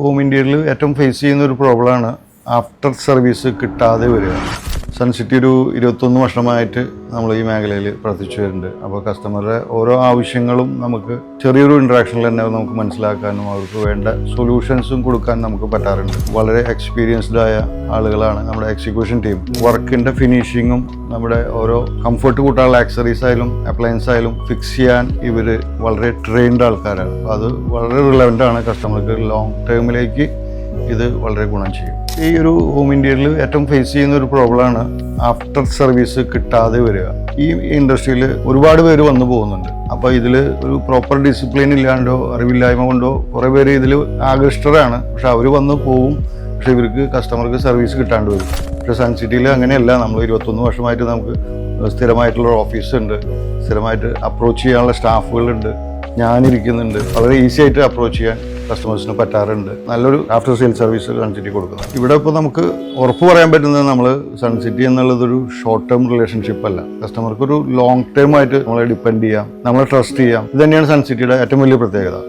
Home ഇന്ത്യയിൽ ഏറ്റവും face ചെയ്യുന്ന ഒരു പ്രോബ്ലമാണ് ആഫ്റ്റർ സർവീസ് കിട്ടാതെ വരിക. സൺസിറ്റി ഒരു 21 വർഷമായിട്ട് നമ്മൾ ഈ മേഖലയിൽ പ്രവർത്തിച്ചു വരുന്നുണ്ട്. അപ്പോൾ കസ്റ്റമറുടെ ഓരോ ആവശ്യങ്ങളും നമുക്ക് ചെറിയൊരു ഇൻട്രാക്ഷനിൽ തന്നെ നമുക്ക് മനസ്സിലാക്കാനും അവർക്ക് വേണ്ട സൊല്യൂഷൻസും കൊടുക്കാൻ നമുക്ക് പറ്റാറുണ്ട്. വളരെ എക്സ്പീരിയൻസ്ഡ് ആയ ആളുകളാണ് നമ്മുടെ എക്സിക്യൂഷൻ ടീം. വർക്കിൻ്റെ ഫിനിഷിങ്ങും നമ്മുടെ ഓരോ കംഫർട്ട് കൂട്ടാനുള്ള ആക്സറീസ് ആയാലും അപ്ലയൻസ് ആയാലും ഫിക്സ് ചെയ്യാൻ ഇവർ വളരെ ട്രെയിൻഡ് ആൾക്കാരാണ്. അത് വളരെ റിലവൻ്റ് ആണ്. കസ്റ്റമർക്ക് ലോങ് ടേമിലേക്ക് ഇത് വളരെ ഗുണം ചെയ്യും. ഈ ഒരു ഹോം ഇന്ത്യയിൽ ഏറ്റവും ഫേസ് ചെയ്യുന്ന ഒരു പ്രോബ്ലമാണ് ആഫ്റ്റർ സർവീസ് കിട്ടാതെ വരിക. ഈ ഇൻഡസ്ട്രിയിൽ ഒരുപാട് പേര് വന്നു പോകുന്നുണ്ട്. അപ്പോൾ ഇതിൽ ഒരു പ്രോപ്പർ ഡിസിപ്ലിൻ ഇല്ലാണ്ടോ അറിവില്ലായ്മ കൊണ്ടോ കുറേ പേര് ഇതിൽ ആകൃഷ്ടരാണ്. പക്ഷെ അവർ വന്ന് പോകും, പക്ഷെ ഇവർക്ക് കസ്റ്റമർക്ക് സർവീസ് കിട്ടാണ്ട് വരും. പക്ഷേ സൺസിറ്റിയിൽ അങ്ങനെയല്ല. നമ്മൾ 21 വർഷമായിട്ട് നമുക്ക് സ്ഥിരമായിട്ടുള്ള ഓഫീസ് ഉണ്ട്, സ്ഥിരമായിട്ട് അപ്രോച്ച് ചെയ്യാനുള്ള സ്റ്റാഫുകളുണ്ട്, ഞാനിരിക്കുന്നുണ്ട്. വളരെ ഈസി ആയിട്ട് അപ്രോച്ച് ചെയ്യാൻ കസ്റ്റമേഴ്സിന് പറ്റാറുണ്ട്. നല്ലൊരു ആഫ്റ്റർ സെയിൽ സർവീസ് സൺസിറ്റി കൊടുക്കുന്നത്. ഇവിടെ ഇപ്പോൾ നമുക്ക് ഉറപ്പ് പറയാൻ പറ്റുന്നത് നമ്മൾ സൺസിറ്റി എന്നുള്ളതൊരു ഷോർട്ട് ടേം റിലേഷൻഷിപ്പ് അല്ല. കസ്റ്റമർക്ക് ഒരു ലോങ് ടേം ആയിട്ട് നമ്മളെ ഡിപ്പെൻഡ് ചെയ്യാം, നമ്മളെ ട്രസ്റ്റ് ചെയ്യാം. ഇത് തന്നെയാണ് സൺസിറ്റിയുടെ ഏറ്റവും വലിയ പ്രത്യേകത.